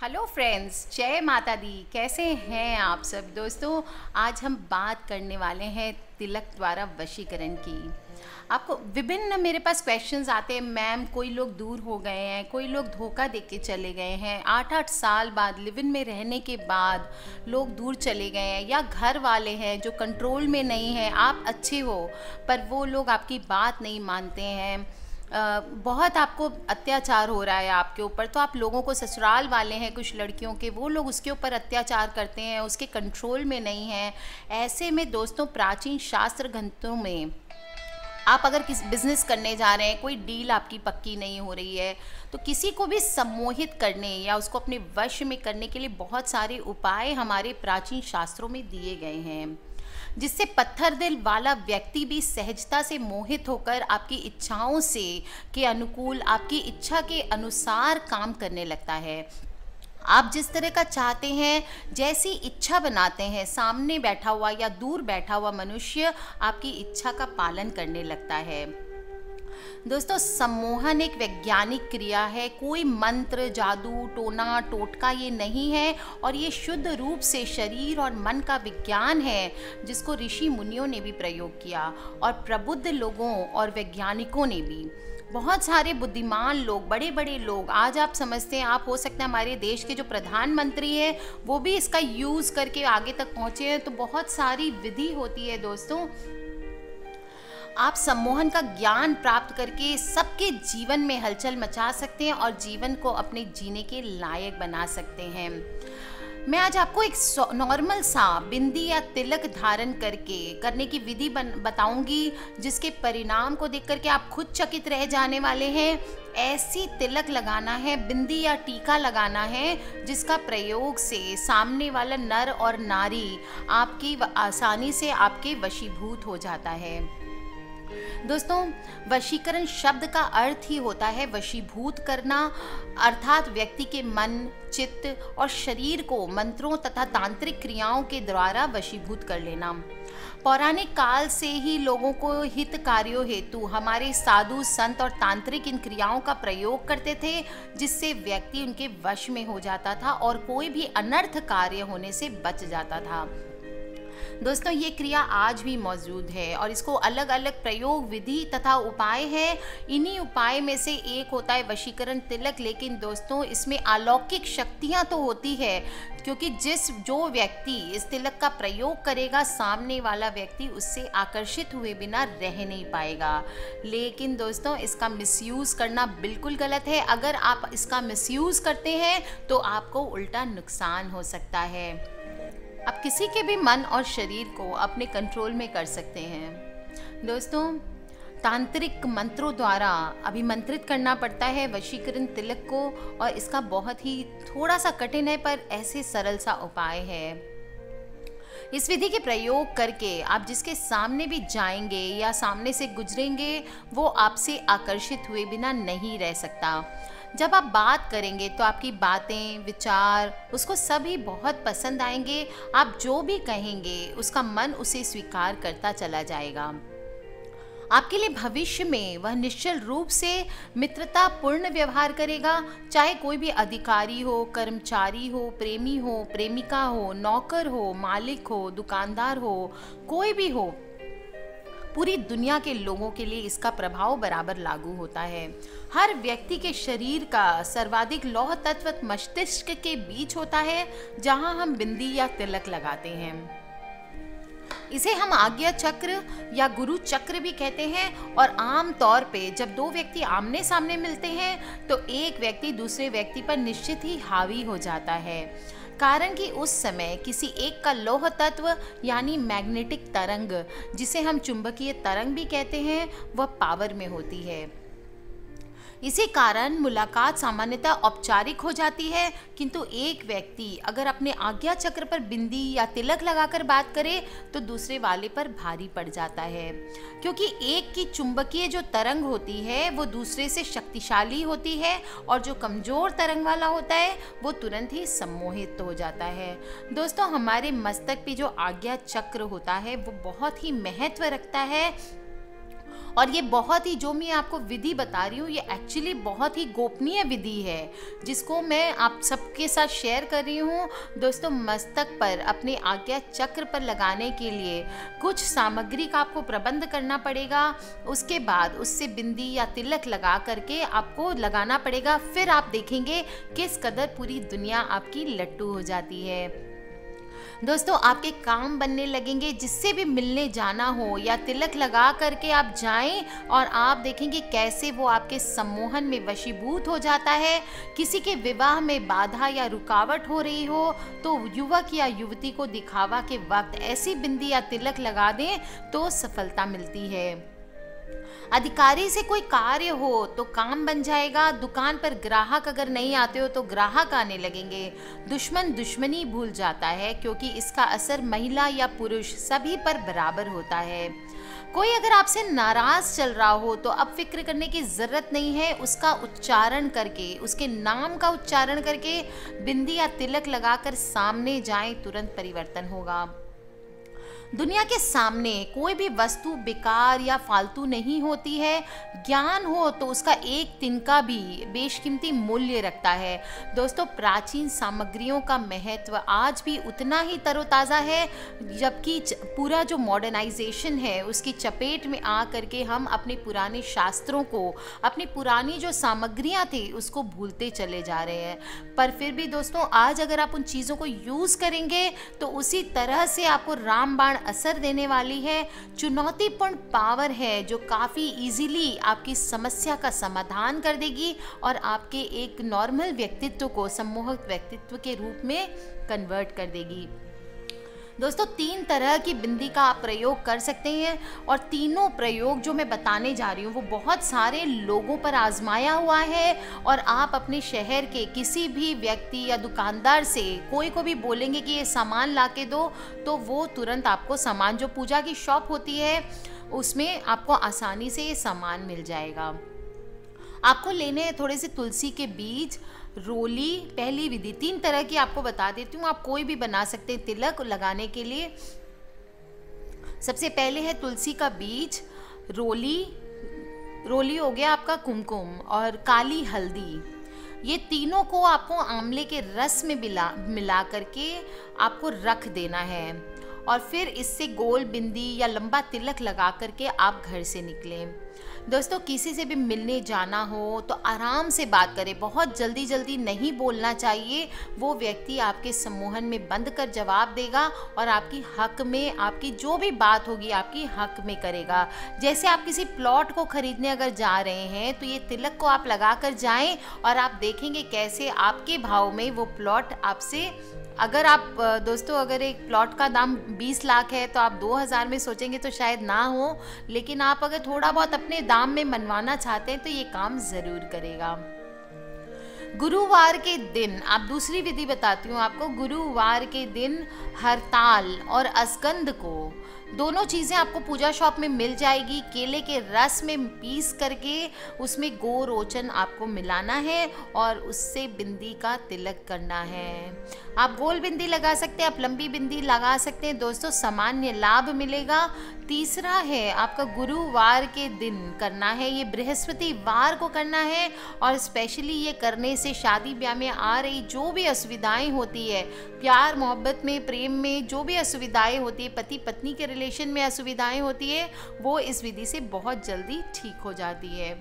Hello friends, जय माता दी। कैसे हैं आप सब दोस्तों। आज हम बात करने वाले हैं तिलक द्वारा वशीकरण की। आपको विभिन्न मेरे पास क्वेश्चंस आते हैं, मैम कोई लोग दूर हो गए हैं, कोई लोग धोखा दे के चले गए हैं, 8-8 साल बाद लिव इन में रहने के बाद लोग दूर चले गए हैं, या घर वाले हैं जो कंट्रोल में नहीं है। आप अच्छे हो पर वो लोग आपकी बात नहीं मानते हैं। बहुत आपको अत्याचार हो रहा है आपके ऊपर, तो आप लोगों को, ससुराल वाले हैं कुछ लड़कियों के, वो लोग उसके ऊपर अत्याचार करते हैं, उसके कंट्रोल में नहीं है। ऐसे में दोस्तों, प्राचीन शास्त्र ग्रंथों में आप अगर किसी बिजनेस करने जा रहे हैं, कोई डील आपकी पक्की नहीं हो रही है, तो किसी को भी सम्मोहित करने या उसको अपने वश में करने के लिए बहुत सारे उपाय हमारे प्राचीन शास्त्रों में दिए गए हैं, जिससे पत्थर दिल वाला व्यक्ति भी सहजता से मोहित होकर आपकी इच्छाओं से के अनुकूल, आपकी इच्छा के अनुसार काम करने लगता है। आप जिस तरह का चाहते हैं, जैसी इच्छा बनाते हैं, सामने बैठा हुआ या दूर बैठा हुआ मनुष्य आपकी इच्छा का पालन करने लगता है। दोस्तों, सम्मोहन एक वैज्ञानिक क्रिया है, कोई मंत्र, जादू, टोना टोटका ये नहीं है, और ये शुद्ध रूप से शरीर और मन का विज्ञान है, जिसको ऋषि मुनियों ने भी प्रयोग किया और प्रबुद्ध लोगों और वैज्ञानिकों ने भी। बहुत सारे बुद्धिमान लोग, बड़े बड़े लोग, आज आप समझते हैं, आप हो सकता है हमारे देश के जो प्रधानमंत्री हैं वो भी इसका यूज़ करके आगे तक पहुँचे हैं। तो बहुत सारी विधि होती है दोस्तों। आप सम्मोहन का ज्ञान प्राप्त करके सबके जीवन में हलचल मचा सकते हैं और जीवन को अपने जीने के लायक बना सकते हैं। मैं आज आपको एक नॉर्मल सा बिंदी या तिलक धारण करने की विधि बताऊंगी, जिसके परिणाम को देख करके आप खुद चकित रह जाने वाले हैं। ऐसी तिलक लगाना है, बिंदी या टीका लगाना है, जिसका प्रयोग से सामने वाला नर और नारी आपकी आसानी से आपके वशीभूत हो जाता है। दोस्तों, वशीकरण शब्द का अर्थ ही होता है वशीभूत करना, अर्थात व्यक्ति के मन, चित्त और शरीर को मंत्रों तथा तांत्रिक क्रियाओं के द्वारा वशीभूत कर लेना। पौराणिक काल से ही लोगों को हित कार्यों हेतु हमारे साधु संत और तांत्रिक इन क्रियाओं का प्रयोग करते थे, जिससे व्यक्ति उनके वश में हो जाता था और कोई भी अनर्थ कार्य होने से बच जाता था। दोस्तों, ये क्रिया आज भी मौजूद है और इसको अलग अलग प्रयोग, विधि तथा उपाय है। इन्हीं उपाय में से एक होता है वशीकरण तिलक। लेकिन दोस्तों, इसमें अलौकिक शक्तियाँ तो होती है, क्योंकि जो व्यक्ति इस तिलक का प्रयोग करेगा, सामने वाला व्यक्ति उससे आकर्षित हुए बिना रह नहीं पाएगा। लेकिन दोस्तों, इसका मिसयूज़ करना बिल्कुल गलत है। अगर आप इसका मिसयूज़ करते हैं तो आपको उल्टा नुकसान हो सकता है। आप किसी के भी मन और शरीर को अपने कंट्रोल में कर सकते हैं। दोस्तों, तांत्रिक मंत्रों द्वारा अभिमंत्रित करना पड़ता है वशीकरण तिलक को, और इसका बहुत ही थोड़ा सा कठिन है पर ऐसे सरल सा उपाय है। इस विधि के प्रयोग करके आप जिसके सामने भी जाएंगे या सामने से गुजरेंगे, वो आपसे आकर्षित हुए बिना नहीं रह सकता। जब आप बात करेंगे तो आपकी बातें, विचार उसको सभी बहुत पसंद आएंगे। आप जो भी कहेंगे उसका मन उसे स्वीकार करता चला जाएगा। आपके लिए भविष्य में वह निश्चल रूप से मित्रतापूर्ण व्यवहार करेगा, चाहे कोई भी अधिकारी हो, कर्मचारी हो, प्रेमी हो, प्रेमिका हो, नौकर हो, मालिक हो, दुकानदार हो, कोई भी हो। पूरी दुनिया के लोगों के लिए इसका प्रभाव बराबर लागू होता है। हर व्यक्ति के शरीर का सर्वाधिक लौह तत्व मस्तिष्क के बीच होता है, जहां हम बिंदी या तिलक लगाते हैं। इसे हम आज्ञा चक्र या गुरु चक्र भी कहते हैं। और आम तौर पे जब दो व्यक्ति आमने सामने मिलते हैं तो एक व्यक्ति दूसरे व्यक्ति पर निश्चित ही हावी हो जाता है, कारण कि उस समय किसी एक का लौह तत्व यानी मैग्नेटिक तरंग, जिसे हम चुंबकीय तरंग भी कहते हैं, वह पावर में होती है। इसी कारण मुलाकात सामान्यतः औपचारिक हो जाती है, किंतु एक व्यक्ति अगर अपने आज्ञा चक्र पर बिंदी या तिलक लगाकर बात करे तो दूसरे वाले पर भारी पड़ जाता है, क्योंकि एक की चुंबकीय जो तरंग होती है वो दूसरे से शक्तिशाली होती है, और जो कमजोर तरंग वाला होता है वो तुरंत ही सम्मोहित हो जाता है। दोस्तों, हमारे मस्तक पे जो आज्ञा चक्र होता है वो बहुत ही महत्व रखता है, और ये बहुत ही, जो मैं आपको विधि बता रही हूँ, ये एक्चुअली बहुत ही गोपनीय विधि है जिसको मैं आप सबके साथ शेयर कर रही हूँ। दोस्तों, मस्तक पर अपने आज्ञा चक्र पर लगाने के लिए कुछ सामग्री का आपको प्रबंध करना पड़ेगा। उसके बाद उससे बिंदी या तिलक लगा करके आपको लगाना पड़ेगा। फिर आप देखेंगे किस कदर पूरी दुनिया आपकी लट्टू हो जाती है। दोस्तों, आपके काम बनने लगेंगे। जिससे भी मिलने जाना हो या तिलक लगा करके आप जाएं और आप देखेंगे कैसे वो आपके सम्मोहन में वशीभूत हो जाता है। किसी के विवाह में बाधा या रुकावट हो रही हो तो युवक या युवती को दिखावा के वक्त ऐसी बिंदी या तिलक लगा दें तो सफलता मिलती है। अधिकारी से कोई कार्य हो तो काम बन जाएगा। दुकान पर ग्राहक अगर नहीं आते हो तो ग्राहक आने लगेंगे। दुश्मन दुश्मनी भूल जाता है क्योंकि इसका असर महिला या पुरुष सभी पर बराबर होता है। कोई अगर आपसे नाराज चल रहा हो तो अब फिक्र करने की जरूरत नहीं है। उसका उच्चारण करके, उसके नाम का उच्चारण करके बिंदी या तिलक लगाकर सामने जाएं, तुरंत परिवर्तन होगा। दुनिया के सामने कोई भी वस्तु बेकार या फालतू नहीं होती है। ज्ञान हो तो उसका एक तिनका भी बेशकीमती मूल्य रखता है। दोस्तों, प्राचीन सामग्रियों का महत्व आज भी उतना ही तरोताज़ा है, जबकि पूरा जो मॉडर्नाइजेशन है उसकी चपेट में आ करके हम अपने पुराने शास्त्रों को, अपनी पुरानी जो सामग्रियां थी उसको भूलते चले जा रहे हैं। पर फिर भी दोस्तों, आज अगर आप उन चीज़ों को यूज़ करेंगे तो उसी तरह से आपको रामबाण असर देने वाली है। चुनौतीपूर्ण पावर है जो काफ़ी इजीली आपकी समस्या का समाधान कर देगी और आपके एक नॉर्मल व्यक्तित्व को सम्मोहक व्यक्तित्व के रूप में कन्वर्ट कर देगी। दोस्तों, 3 तरह की बिंदी का आप प्रयोग कर सकते हैं और तीनों प्रयोग जो मैं बताने जा रही हूँ वो बहुत सारे लोगों पर आजमाया हुआ है। और आप अपने शहर के किसी भी व्यक्ति या दुकानदार से कोई को भी बोलेंगे कि ये सामान ला के दो तो वो तुरंत आपको सामान, जो पूजा की शॉप होती है उसमें आपको आसानी से ये सामान मिल जाएगा। आपको लेने हैं थोड़े से तुलसी के बीज, रोली। पहली विधि 3 तरह की आपको बता देती हूँ, आप कोई भी बना सकते हैं तिलक लगाने के लिए। सबसे पहले है तुलसी का बीज, रोली हो गया आपका कुमकुम, और काली हल्दी। ये तीनों को आपको आंवले के रस में मिला करके आपको रख देना है और फिर इससे गोल बिंदी या लंबा तिलक लगा करके आप घर से निकलें। दोस्तों, किसी से भी मिलने जाना हो तो आराम से बात करें, बहुत जल्दी नहीं बोलना चाहिए। वो व्यक्ति आपके सम्मोहन में बंद कर जवाब देगा और आपकी हक में, आपकी जो भी बात होगी आपकी हक में करेगा। जैसे आप किसी प्लॉट को खरीदने अगर जा रहे हैं तो ये तिलक को आप लगा कर जाएं और आप देखेंगे कैसे आपके भाव में वो प्लॉट आपसे, अगर आप दोस्तों, अगर एक प्लॉट का दाम 20 लाख है तो आप 2000 में सोचेंगे तो शायद ना हो, लेकिन आप अगर थोड़ा बहुत अपने दाम में मनवाना चाहते हैं तो ये काम ज़रूर करेगा। गुरुवार के दिन, आप दूसरी विधि बताती हूँ आपको। गुरुवार के दिन हरताल और असगंध को, दोनों चीज़ें आपको पूजा शॉप में मिल जाएगी। केले के रस में पीस करके उसमें गोरोचन आपको मिलाना है और उससे बिंदी का तिलक करना है। आप गोल बिंदी लगा सकते हैं, आप लंबी बिंदी लगा सकते हैं। दोस्तों, सामान्य लाभ मिलेगा। तीसरा है आपका गुरुवार के दिन करना है, ये बृहस्पतिवार को करना है और स्पेशली ये करने से शादी ब्याह में आ रही जो भी असुविधाएं होती है, प्यार मोहब्बत में, प्रेम में जो भी असुविधाएं होती है, पति पत्नी के रिलेशन में असुविधाएं होती है, वो इस विधि से बहुत जल्दी ठीक हो जाती है।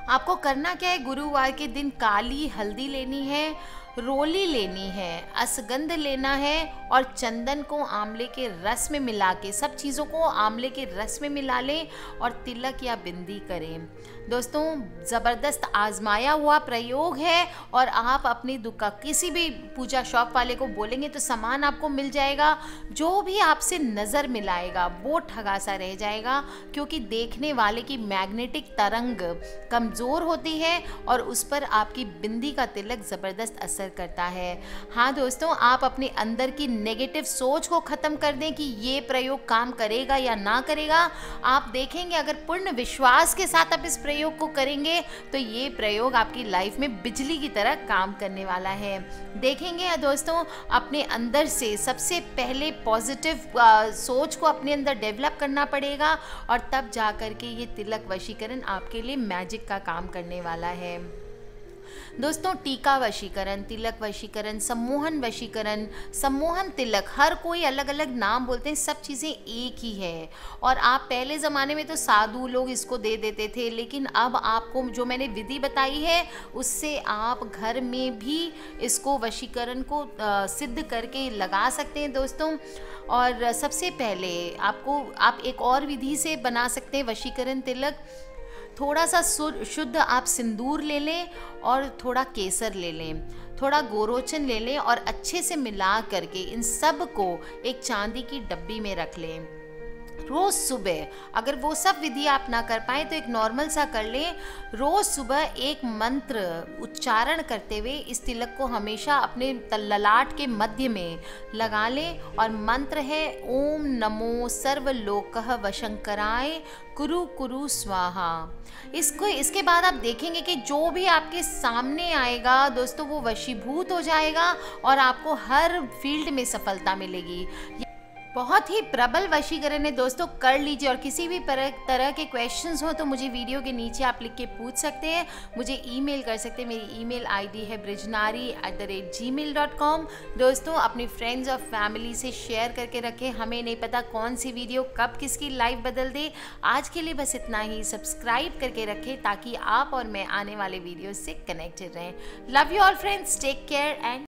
आपको करना क्या है, गुरुवार के दिन काली हल्दी लेनी है, रोली लेनी है, असगंध लेना है और चंदन को आंवले के रस में मिला के, सब चीज़ों को आंवले के रस में मिला लें और तिलक या बिंदी करें। दोस्तों, ज़बरदस्त आजमाया हुआ प्रयोग है और आप अपनी दुकान, किसी भी पूजा शॉप वाले को बोलेंगे तो सामान आपको मिल जाएगा। जो भी आपसे नज़र मिलाएगा वो ठगा सा रह जाएगा, क्योंकि देखने वाले की मैग्नेटिक तरंग कमज़ोर होती है और उस पर आपकी बिंदी का तिलक ज़बरदस्त असर करता है। हाँ दोस्तों, आप अपने अंदर की नेगेटिव सोच को ख़त्म कर दें कि ये प्रयोग काम करेगा या ना करेगा। आप देखेंगे अगर पूर्ण विश्वास के साथ आप इस प्रयोग को करेंगे तो ये प्रयोग आपकी लाइफ में बिजली की तरह काम करने वाला है। देखेंगे दोस्तों, अपने अंदर से सबसे पहले पॉजिटिव सोच को अपने अंदर डेवलप करना पड़ेगा और तब जा कर के ये तिलक वशीकरण आपके लिए मैजिक का काम करने वाला है। दोस्तों, टीका वशीकरण, तिलक वशीकरण, सम्मोहन वशीकरण, सम्मोहन तिलक, हर कोई अलग अलग नाम बोलते हैं, सब चीज़ें एक ही है। और आप पहले ज़माने में तो साधु लोग इसको दे देते थे, लेकिन अब आपको जो मैंने विधि बताई है उससे आप घर में भी इसको वशीकरण को सिद्ध करके लगा सकते हैं दोस्तों। और सबसे पहले आप एक और विधि से बना सकते हैं वशीकरण तिलक। थोड़ा सा शुद्ध आप सिंदूर ले लें और थोड़ा केसर ले लें, थोड़ा गोरोचन ले लें और अच्छे से मिला करके इन सब को एक चांदी की डब्बी में रख लें। रोज़ सुबह, अगर वो सब विधि आप ना कर पाए तो एक नॉर्मल सा कर लें। रोज़ सुबह एक मंत्र उच्चारण करते हुए इस तिलक को हमेशा अपने ललाट के मध्य में लगा लें और मंत्र है ओम नमो सर्वलोकः वशंकराय कुरु कुरु स्वाहा। इसके बाद आप देखेंगे कि जो भी आपके सामने आएगा दोस्तों वो वशीभूत हो जाएगा और आपको हर फील्ड में सफलता मिलेगी। बहुत ही प्रबल वशीकरण है दोस्तों, कर लीजिए। और किसी भी तरह के क्वेश्चंस हो तो मुझे वीडियो के नीचे आप लिख के पूछ सकते हैं, मुझे ईमेल कर सकते हैं। मेरी ईमेल आईडी है brijnari@gmail.com। दोस्तों, अपनी फ्रेंड्स और फैमिली से शेयर करके रखें, हमें नहीं पता कौन सी वीडियो कब किसकी लाइफ बदल दे। आज के लिए बस इतना ही। सब्सक्राइब करके रखें ताकि आप और मैं आने वाले वीडियो से कनेक्टेड रहें। Love you all friends, take care and